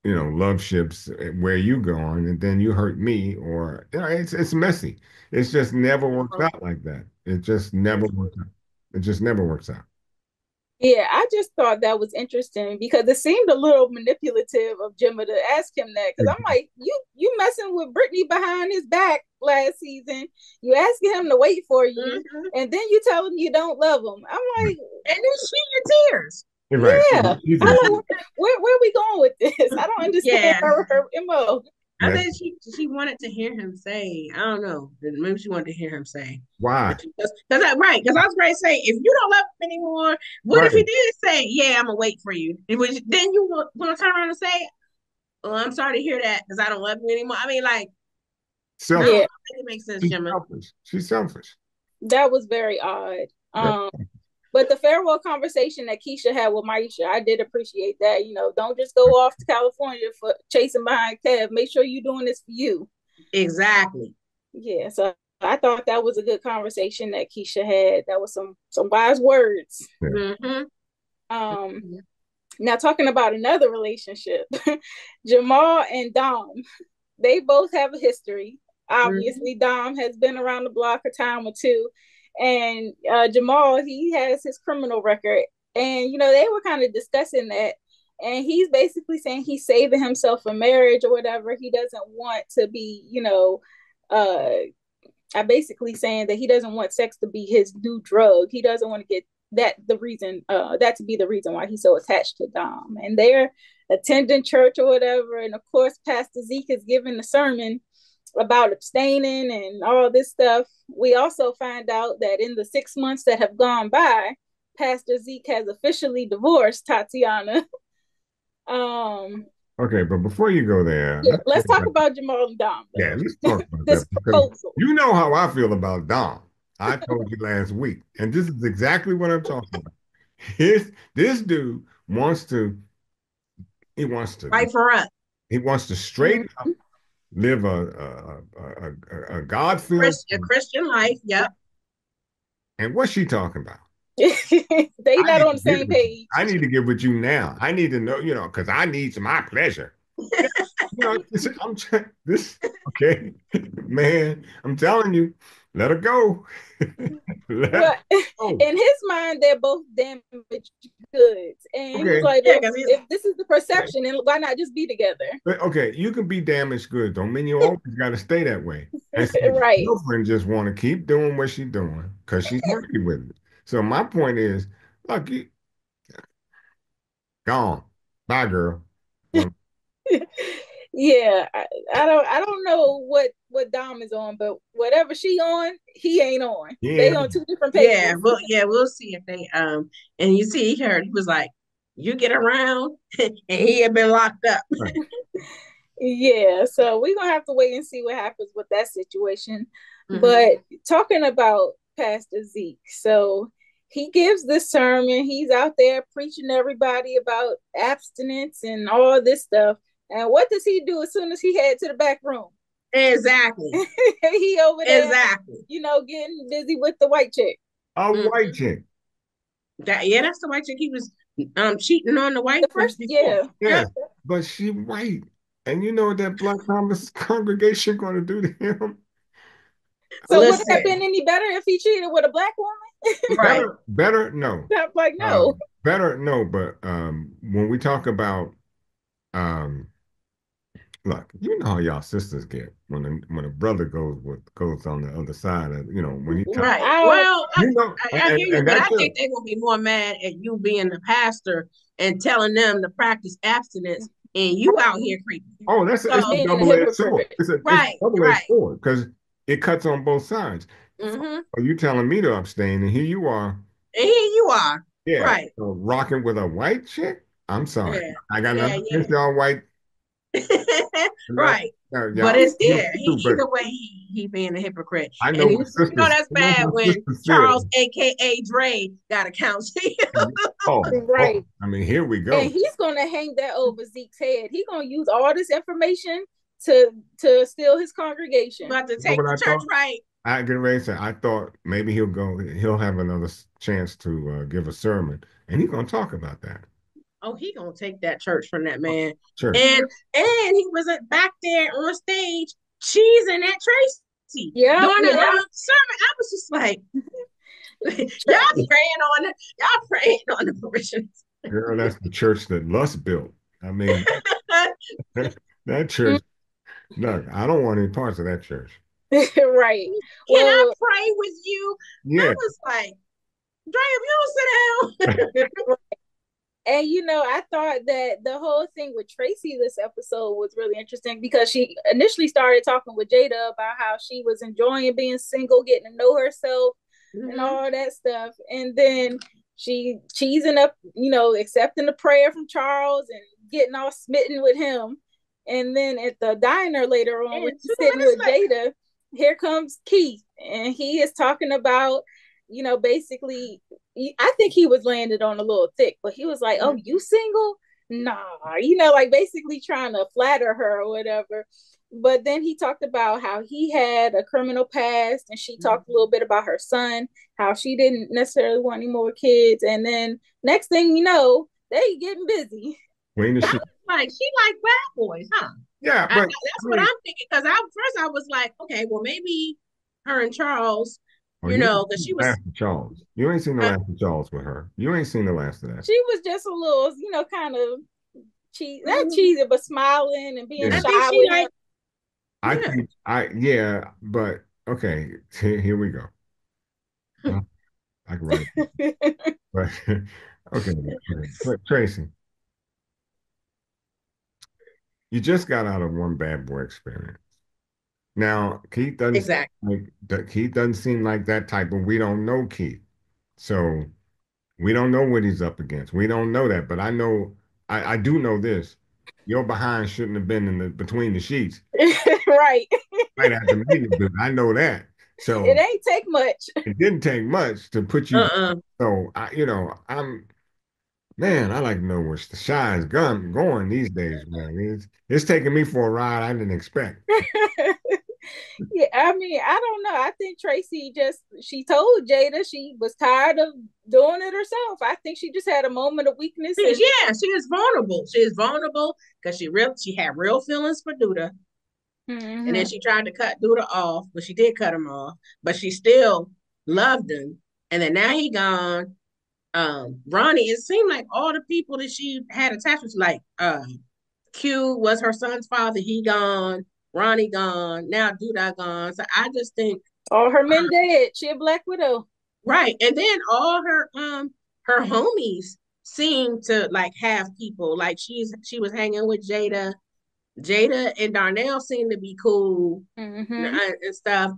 love ships where you going, and then you hurt me, or it's messy. It's just never works out like that. It just never works out. It just never works out. Yeah, I just thought that was interesting because it seemed a little manipulative of Jemma to ask him that. Because I'm like, you messing with Brittany behind his back last season. You asking him to wait for you, and then you tell him you don't love him. I'm like, and then she your tears. You're right. Yeah, I'm like, where are we going with this? I don't understand her MO. I think she wanted to hear him say, I don't know, maybe she wanted to hear him say. Why? Because I was ready to say, if you don't love him anymore, what if he did say, yeah, I'm going to wait for you? Then you want to turn around and say, oh, I'm sorry to hear that because I don't love you anymore. I mean, like, selfish. Yeah. It makes sense, Jemma. She's selfish. That was very odd. But the farewell conversation that Kiesha had with Maisha, I did appreciate that. Don't just go off to California for chasing behind Kev. Make sure you're doing this for you. Exactly. Yeah, so I thought that was a good conversation that Kiesha had. That was some wise words. Now talking about another relationship, Jamal and Dom, they both have a history. Obviously, Dom has been around the block a time or two. And Jamal, he has his criminal record. And, they were kind of discussing that. And he's basically saying he's saving himself for marriage or whatever. He doesn't want to be, I basically saying that he doesn't want sex to be his new drug. He doesn't want to get that to be the reason why he's so attached to Dom. And they're attending church or whatever. And of course, Pastor Zeke is giving the sermon about abstaining and all this stuff. We also find out that in the 6 months that have gone by, Pastor Zeke has officially divorced Tatiana. Okay, but before you go there, let's talk about Jamal and Dom. Yeah, let's talk about this proposal. You know how I feel about Dom. I told you last week, and this is exactly what I'm talking about. This dude wants to fight for us. He wants to straighten up, live a God-filled Christian life. Yep. And what's she talking about? They not on the same page. I need to get with you now. I need to know, because I need my pleasure. Okay, man, I'm telling you, let her go. In his mind, they're both damaged goods. And he was like, if this is the perception, then why not just be together? But, okay, you can be damaged goods. Don't mean you always got to stay that way. And so right. girlfriend just want to keep doing what she's doing because she's happy with it. So my point is, look, gone. Bye, girl. Yeah, I don't know what Dom is on, but whatever she on, he ain't on. Yeah. They on two different pages. We'll see if they and you see he was like, you get around, and he had been locked up. Right. Yeah, so we're gonna have to wait and see what happens with that situation. But talking about Pastor Zeke, so he gives this sermon. He's out there preaching to everybody about abstinence and all this stuff. And what does he do as soon as he head to the back room? Exactly. He over there, getting busy with the white chick. White chick. That's the white chick. He was cheating on the white first. Yeah. But she white, and you know what that black congregation going to do to him? So would it have been any better if he cheated with a black woman? Right. Better, no. Like no. Better, no. But when we talk about look, you know how y'all sisters get when a brother goes on the other side of when he right. Well, I hear you, but I think they're gonna be more mad at you being the pastor and telling them to practice abstinence, and you out here creeping. Oh, it's a double-edged sword. It's a double-edged sword because it cuts on both sides. Mm-hmm. So you telling me to abstain, and here you are. And here you are. Yeah, Right. so rocking with a white chick. I'm sorry. Yeah. I got Yeah. nothing against y'all white. Right. But Y'all it's you there. too, but Either way, he being a hypocrite. I know And my sisters. that's I know bad my when sisters feel. Charles, aka Dre, got a counsel. Oh, oh, Right. I mean, here we And go. he's gonna hang that over Zeke's head. He's gonna use all this information to steal his congregation. About to You know take what the I church thought? right. I get ready to say, I thought maybe he'll have another chance to give a sermon, and he's gonna talk about that. Oh, he gonna take that church from that man. Church. And he was back there on stage cheesing at Tracy Yep, during the yep. sermon. I was just like, y'all praying on the parishioners. Girl, that's the church that Lust built. I mean, that church, look, I don't want any parts of that church. Right. Can I Well, pray with you? I Yeah. was like, Dre, if you don't sit down. and I thought that the whole thing with Tracy this episode was really interesting because she initially started talking with Jada about how she was enjoying being single, getting to know herself and Mm-hmm. all that stuff. And then she cheesing up, accepting the prayer from Charles and getting all smitten with him. And then at the diner later on, when And he's 2 sitting minutes with later, Jada, here comes Keith. And he is talking about, basically, I think he was landed on a little thick, but he was like, "Oh, you single? Nah," like basically trying to flatter her or whatever. But then he talked about how he had a criminal past, and she talked a little bit about her son, how she didn't necessarily want any more kids. And then next thing you know, they getting busy. Clean the I shit. was like, she like bad boys, huh? Yeah, but That's I what mean, I'm thinking. Because first I was like, okay, well maybe her and Charles, oh, you ain't because seen she the was. last of Charles. You ain't seen the last of Charles with her. You ain't seen the last of that. She was just a little, kind of not Mhm. cheesy, but smiling and being I Yeah. think shy she with him. like, yeah. Yeah, but okay, here we go. I can write it. But okay, okay. But Tracy, you just got out of one bad boy experience. Now, Exactly. Keith doesn't seem like that type, but we don't know Keith. So we don't know what he's up against. We don't know that, but I do know this. Your behind shouldn't have been in the between the sheets Right. right after meeting, but I know that. It So ain't take much. it didn't take much to put you. Uh-uh. So man, I like to know where the shine's gun going these days, man. It's taking me for a ride I didn't expect. Yeah, I mean, I don't know. I think Tracy she told Jada she was tired of doing it herself. I think she just had a moment of weakness and Yeah, she is vulnerable. She is vulnerable because she had real feelings for Duda. And then Mhm. she tried to cut Duda off, but she did cut him off. But she still loved him. And then now he gone. Ronnie, it seemed like all the people that she had attachments, like Q was her son's father, he gone, Ronnie gone, now Duda gone. So I just think all her men dead. She a Black Widow. right. And then all her homies seem to like have people. Like she was hanging with Jada. Jada and Darnell seem to be cool Mm-hmm. and stuff.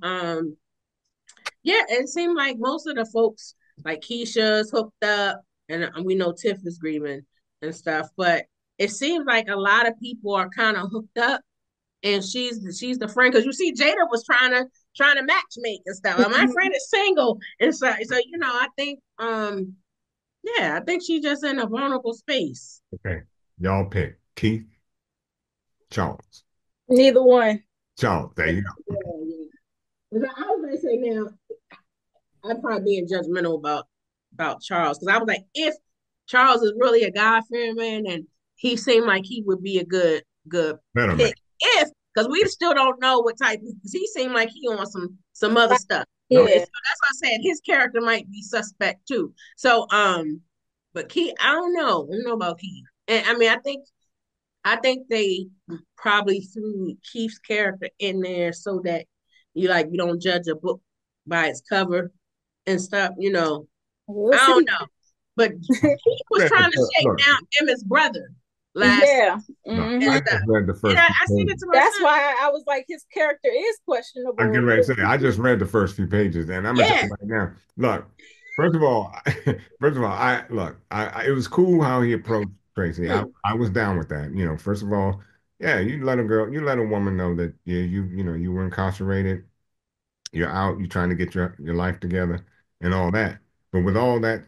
Yeah, it seemed like most of the folks, like Keisha's hooked up, and we know Tiff is grieving and stuff. But it seems like a lot of people are kind of hooked up, and she's the friend because you see Jada was trying to match make and stuff. And my friend is single, and so I think yeah, I think she's just in a vulnerable space. Okay, y'all pick Keith, Charles, Neither one. Charles. There you go. Yeah, yeah. I was gonna say now, I'm probably being judgmental about Charles because I was like, if Charles is really a God fearing man, and he seemed like he would be a good Better man. pick. If because we still don't know what type. Because he seemed like he on some other stuff. No, So Yeah. that's why I said his character might be suspect too. So but Keith, I don't know. I don't know about Keith. And I mean, I think they probably threw Keith's character in there so that you don't judge a book by its cover and stuff. We'll I don't see. know. But he was trying to shake look, down Emmett's brother. last Yeah. No, Hmm. I and just stuff. read the And first few I said it pages. to my That's son. why I was like, his character is I'm questionable. getting ready to say, I just read the first few pages, and I'm gonna tell Yeah. you right now. Look, first of all, first of all, it was cool how he approached Tracy. Hmm. I was down with that. First of all, yeah, you let a woman know that yeah, you were incarcerated, you're out, you're trying to get your life together and all that. But with all that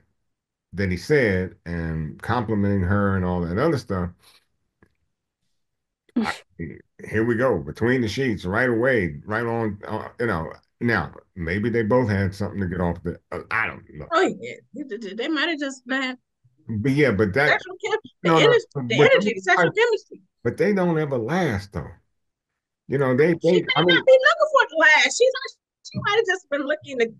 he said and complimenting her and all that other stuff, I, here we go between the sheets right away, right on. Now maybe they both had something to get off the. I don't know, Oh yeah. They might have just had but yeah, but that sexual chem the no, no, energy, but the sexual chemistry. but they don't ever last though. She They I may not mean, be looking for the last. She might have just been looking to,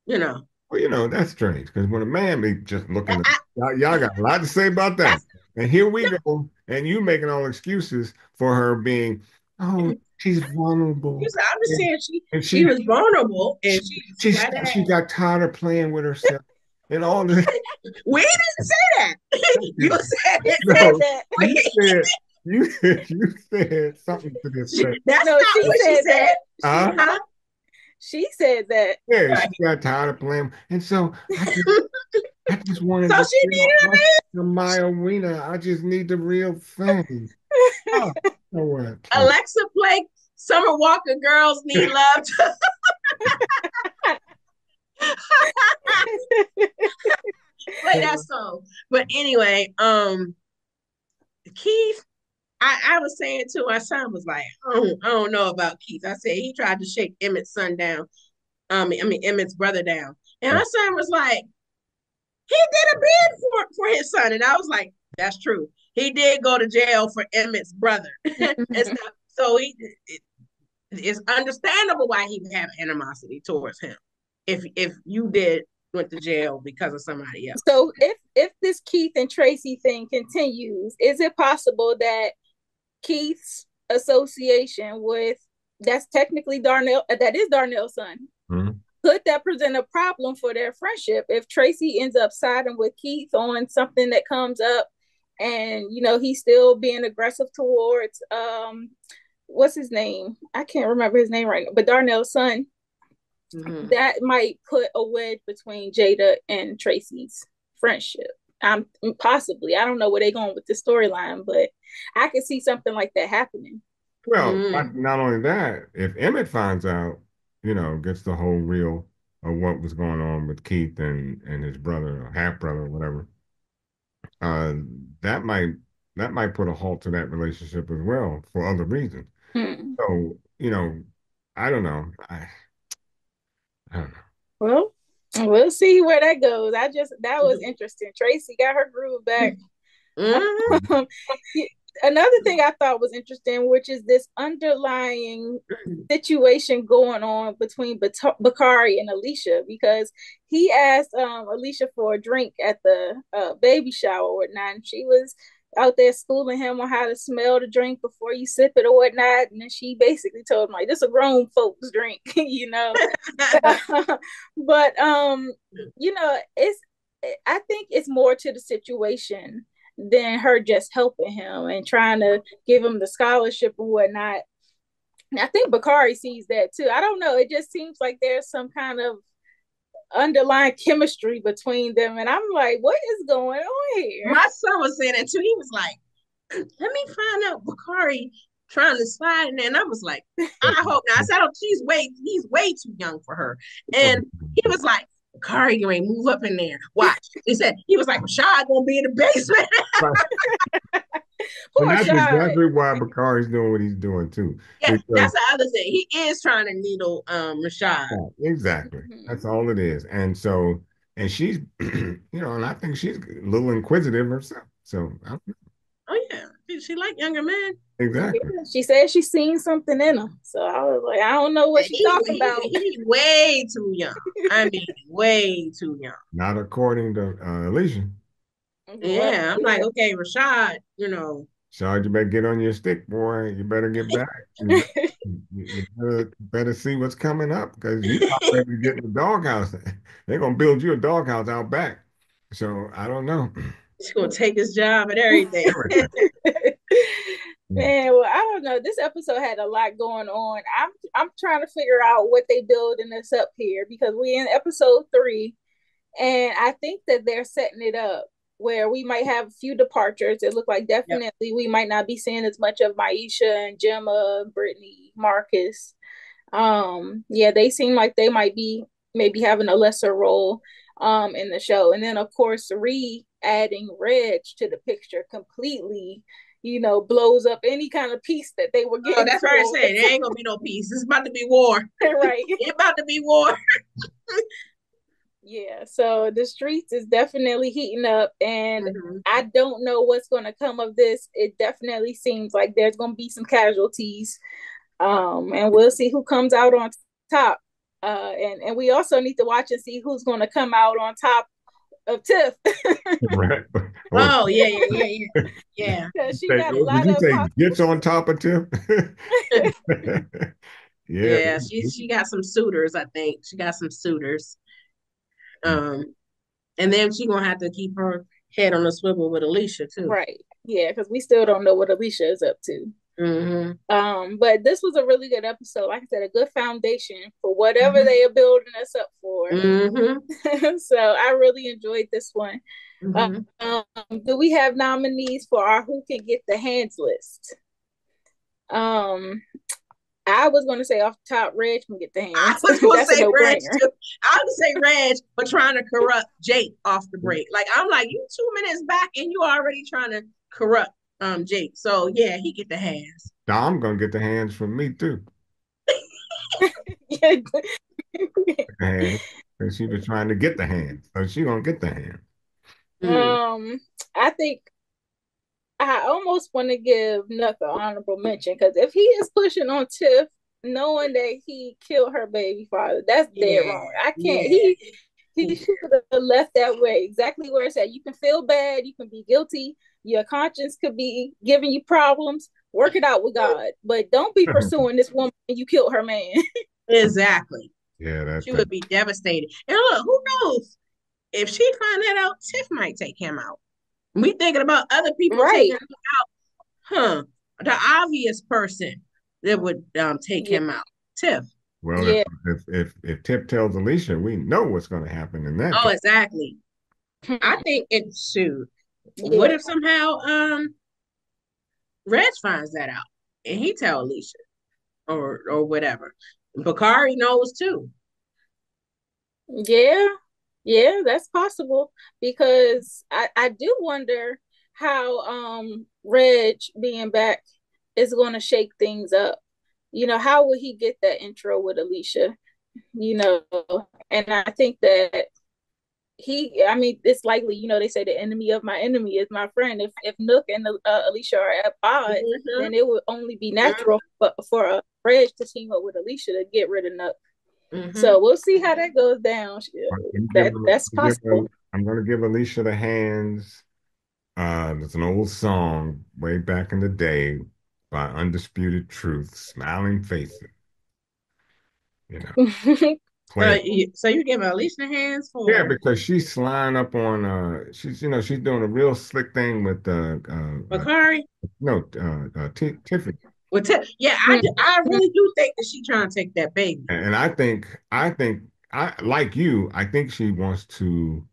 you know. well, that's strange because when a man be just I, looking, I, y'all got a lot to say about that. that's And here we go, and you making all excuses for her being, oh, she's you vulnerable, said, I'm just and, saying and she was vulnerable and she, she flat out. she got tired of playing with herself and all this. We didn't say that. You said She that. said No, that. you said you said something to this effect. That's No, not she what she said said. that. She Huh? Huh? she said that. Yeah, she Right. got tired of playing, and so I just wanted So to she needed a my arena. I just need the real thing. Oh, you know what? Alexa play Summer Walker Girls Need Love. Play that song. But anyway, Keith, I was saying to my son was like, I don't know about Keith. I said he tried to shake Emmett's son down. Emmett's brother down. And my son was like, he did a bid for his son. And I was like, that's true. He did go to jail for Emmett's brother and stuff. So it's understandable why he would have animosity towards him if you did went to jail because of somebody else. So if this Keith and Tracy thing continues, is it possible that Keith's association with that's technically Darnell that is Darnell's son, Mhm. could that present a problem for their friendship if Tracy ends up siding with Keith on something that comes up, and he's still being aggressive towards what's his name? I can't remember his name right now, but Darnell's son. Mm-hmm. That might put a wedge between Jada and Tracy's friendship. Possibly. I don't know where they're going with the storyline, but I could see something like that happening. Well, Mm. not only that, if Emmett finds out, gets the whole reel of what was going on with Keith and his brother, or half brother, or whatever, uh, that might that might put a halt to that relationship as well for other reasons. Hmm. So, I don't know. I don't know. Well, we'll see where that goes. That was interesting. Tracy got her groove back. Mm-hmm. Um, Another thing I thought was interesting, which is this underlying situation going on between Bakari and Alicia, because he asked Alicia for a drink at the baby shower or whatnot, and she was out there schooling him on how to smell the drink before you sip it or whatnot, and then she basically told him like, this is a grown folks drink, but it's I think it's more to the situation than her just helping him and trying to give him the scholarship and whatnot. And I think Bakari sees that too. I don't know. It just seems like there's some kind of underlying chemistry between them. And I'm like, what is going on here? My son was saying that too. He was like, let me find out Bakari trying to slide in there. And I was like, I hope not. I said, oh, he's way too young for her. And he was like, Bakari, you ain't move up in there. Watch. He was like, Rashad gonna be in the basement. Right. And Poor that's child. exactly why Bakari's doing what he's doing too. Yeah, Because that's the other thing. He is trying to needle Rashad. yeah, exactly. That's all it is. And so, and she's, and I think she's a little inquisitive herself. So, Oh yeah, she like younger men. exactly. Yeah, she said she's seen something in him. So I was like, I don't know what she's talking about. He's way too young. I mean, way too young. Not according to Alicia. Well, Yeah, I'm like, okay, Rashad, you know. Shard, you better get on your stick, boy. You better get back. You better see what's coming up because you already get in the doghouse. They're gonna build you a doghouse out back. So I don't know. She's gonna take his job and everything. Everything. Man, well, I don't know. This episode had a lot going on. I'm trying to figure out what they building us up here because we in episode 3, and I think that they're setting it up where we might have a few departures. It looked like Yep. definitely we might not be seeing as much of Maisha and Jemma, Brittany, Marcus. Yeah, they seem like they might be maybe having a lesser role in the show. And then of course adding Reg to the picture completely, blows up any kind of peace that they were Oh, getting that's what I for. said. There ain't gonna be no peace. It's about to be war. Right. It's about to be war. Yeah, so the streets is definitely heating up, and Mm-hmm. I don't know what's going to come of this. It definitely seems like there's going to be some casualties, and we'll see who comes out on top. And we also need to watch and see who's going to come out on top of Tiff. Right. Oh, Oh yeah, yeah, yeah, yeah, yeah. Because she got a did lot you of say possible. gets on top of Tim? Yeah. Yeah, she got some suitors, I think. She got some suitors. Um, and then she gonna have to keep her head on the swivel with Alicia too. Right. Yeah, because we still don't know what Alicia is up to. Mm-hmm. But this was a really good episode. Like I said, a good foundation for whatever Mm-hmm. they are building us up for. Mm-hmm. So I really enjoyed this one. Mm-hmm. Um, do we have nominees for our Who Can Get the Hands list? I was going to say off the top, Reg can get the I hands. was gonna That's a say Reg no-brainer. too. I would say Reg for trying to corrupt Jake off the break. Like I'm like, you 2 minutes back and you already trying to corrupt Jake. So yeah, he get the hands. Dom gonna get the hands from me too. Hands. And she was trying to get the hands. So she gonna get the hands. Mm. I think I almost want to give Nuck an honorable mention because if he is pushing on Tiff, knowing that he killed her baby father, that's dead Yeah, wrong. I can't. yeah. He should have left that way, exactly where it's at. You can feel bad, you can be guilty, your conscience could be giving you problems. Work it out with God, but don't be pursuing this woman and you killed her man. Exactly. Yeah, She would be devastated. And look, who knows? If she find that out, Tiff might take him out. We thinking about other people taking Right. him out, huh? The obvious person that would take Yeah. him out, Tiff. well, Yeah. if Tip tells Alicia, we know what's gonna happen in that Oh, case. exactly. I think it's shoot. What Yeah. if somehow Reg finds that out and he tell Alicia or whatever? Bakari knows too. Yeah. Yeah, that's possible because I do wonder how Reg being back is going to shake things up. How will he get that intro with Alicia? You know, and I think that I mean, it's likely, they say the enemy of my enemy is my friend. If Nook and Alicia are at odds, Mm-hmm. then it would only be natural for Reg to team up with Alicia to get rid of Nook. Mm-hmm. So we'll see how that goes down. That's possible. I'm gonna give Alicia the hands. There's an old song way back in the day by Undisputed Truth, Smiling Faces. You know, So play. you give Alicia hands Yeah, for because she's sliding up on she's doing a real slick thing with Bakari? no Tiffany. Well, yeah, I really do think that she trying to take that baby. And I think I like you, I think she wants to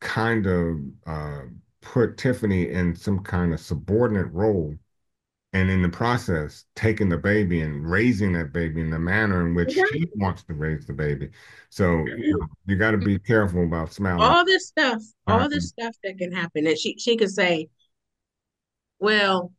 kind of put Tiffany in some kind of subordinate role, and in the process taking the baby and raising that baby in the manner in which Okay. she wants to raise the baby. So you got to be careful about smiling. All this stuff that can happen. And she could say, well,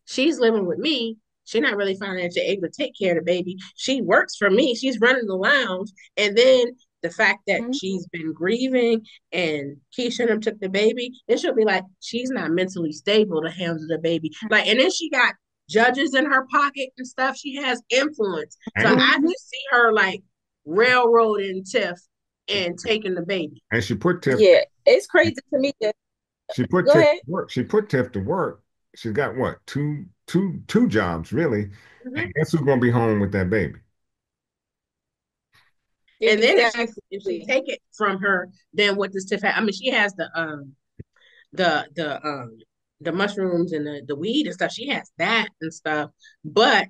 she's living with me. She's not really financially able to take care of the baby. She works for me. She's running the lounge. And then the fact that she's been grieving and Keisha and them took the baby, then she'll be like, she's not mentally stable to handle the baby. Like, and then she got judges in her pocket and stuff. She has influence. So And I just see her like railroading Tiff and taking the baby. and she put Tiff Yeah, it's crazy to me that. she put Go Tiff ahead. to work. She put Tiff to work. She's got what, two jobs really. Mhm. And guess who's gonna be home with that baby? And then Exactly. if she take it from her, then what does Tiff have? I mean, she has the mushrooms and the weed and stuff. She has that and stuff. But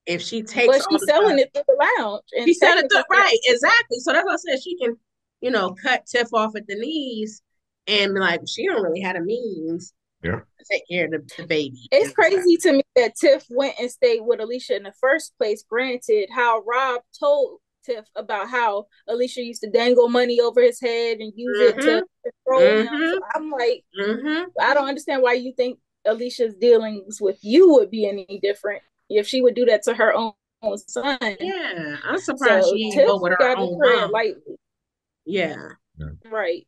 if she takes But all she's the selling stuff, it through the lounge. And she said it technically, right, exactly. So that's what I said. She can, cut Tiff off at the knees and be like, she don't really have the means Yeah. to take care of the baby. It's crazy to me that Tiff went and stayed with Alicia in the first place. Granted, how Rob told Tiff about how Alicia used to dangle money over his head and use it to control him. So I'm like, I don't understand why you think Alicia's dealings with you would be any different if she would do that to her own son. Yeah, I'm surprised so she Tiff go with her own mom. Lightly. Yeah. Right.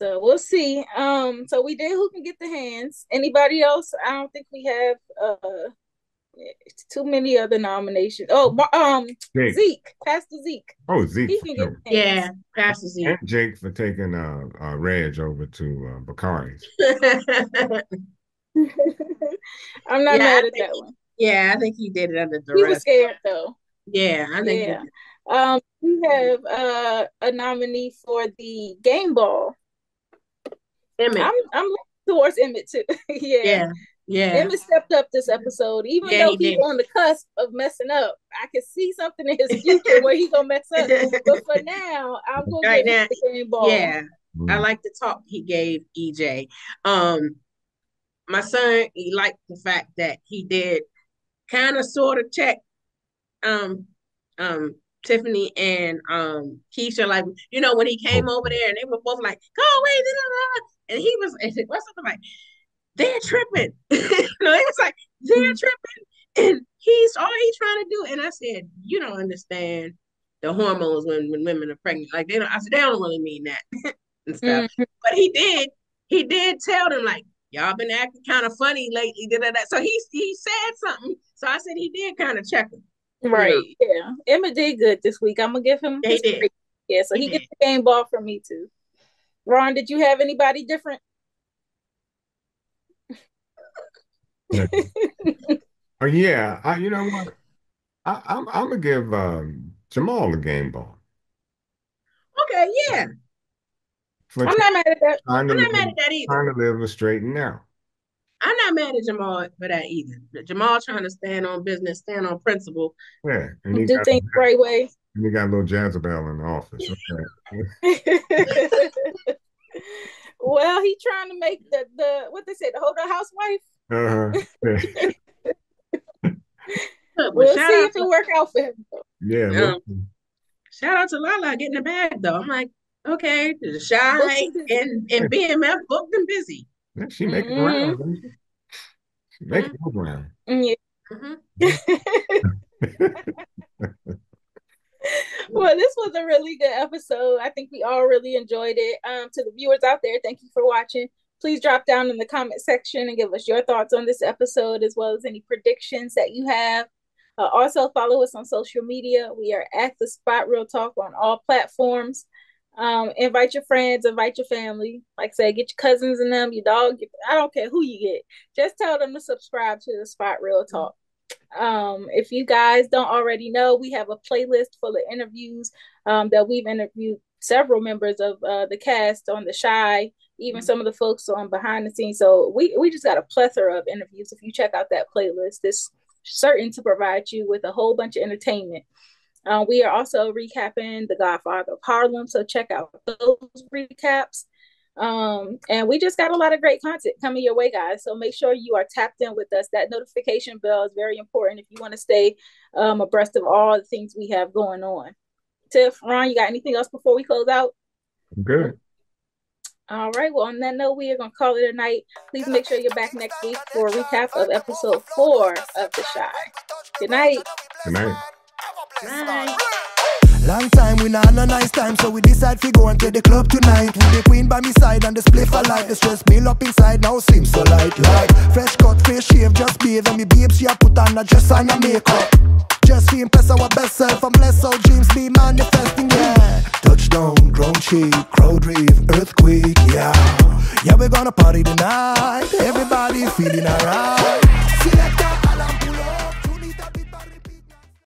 So we'll see. So we did Who Can Get the Hands. Anybody else? I don't think we have too many other nominations. Oh, Zeke, Pastor Zeke. Oh, Zeke. He can get the hands. Yeah, Pastor Zeke. And Jake for taking Reg over to Bakari's. I'm not mad at that one. Yeah, I think he did it under duress. He was scared though. Yeah, I think. Yeah. We have a nominee for the game ball. Emmett. I'm looking towards Emmett too. Yeah. Emmett stepped up this episode, even though he's on the cusp of messing up. I can see something in his future where he's gonna mess up. But for now, I'm gonna give him the game ball. Yeah, I like the talk he gave EJ. My son, he liked the fact that he did kind of sort of check Tiffany and Kiesha, like, when he came over there and they were both like, go away, and he was something like, they're tripping. It was like, they're tripping. And all he's trying to do. And I said, you don't understand the hormones when women are pregnant. Like, they don't really mean that and stuff. But he did tell them, like, y'all been acting kind of funny lately. So he said something. So I said he did kind of check him. Right. Yeah. Emma did good this week. I'm gonna give him his praise. Yeah, so he gets the game ball from me too. Ron, did you have anybody different? Oh yeah. You know what? I'm gonna give Jamal a game ball. Okay, yeah. I'm not mad at that. I'm not mad at that either. Trying to live a straight and narrow. I'm not mad at Jamal for that either. Jamal trying to stand on business, stand on principle. Yeah, and he do things the right way. And he got a little Jezebel in the office. Okay. Well, he trying to make the what they say, the Holder housewife. We'll see if it work out for him. Yeah. Shout out to Lala getting the bag though. I'm like, okay, Shy and BMF booked and busy. Yeah, she making around. She making around. Yeah. Well, this was a really good episode. I think we all really enjoyed it. To the viewers out there, thank you for watching. Please drop down in the comment section and give us your thoughts on this episode, as well as any predictions that you have. Also, follow us on social media. We are at The Spot Real Talk on all platforms. Invite your friends, invite your family. Like I said, get your cousins and them, your dog. I don't care who you get. Just tell them to subscribe to The Spot Real Talk. If you guys don't already know, we have a playlist full of interviews that we've interviewed several members of the cast on the Shy, even some of the folks on behind the scenes. So we just got a plethora of interviews. If you check out that playlist, it's certain to provide you with a whole bunch of entertainment. We are also recapping The Godfather of Harlem, so check out those recaps. And we just got a lot of great content coming your way, guys. So make sure you are tapped in with us. That notification bell is very important if you want to stay abreast of all the things we have going on. Tiff, Ron, you got anything else before we close out? Good. All right. Well, on that note, we are going to call it a night. Please make sure you're back next week for a recap of episode 4 of The Shy. Good night. Good night. Bye. Long time we not no nice time, so we decide to go and to the club tonight. With the queen by me side and the spliff a light. The stress build up inside now seems so light. Like fresh cut, fresh shave, just bathe. And me babe, she a put on a dress and a makeup. Just to impress our best self and bless our dreams be manifesting, yeah. Touchdown, ground shake, crowd rave, earthquake, yeah. Yeah, we're gonna party tonight. Everybody feeling alright. Select our alarm.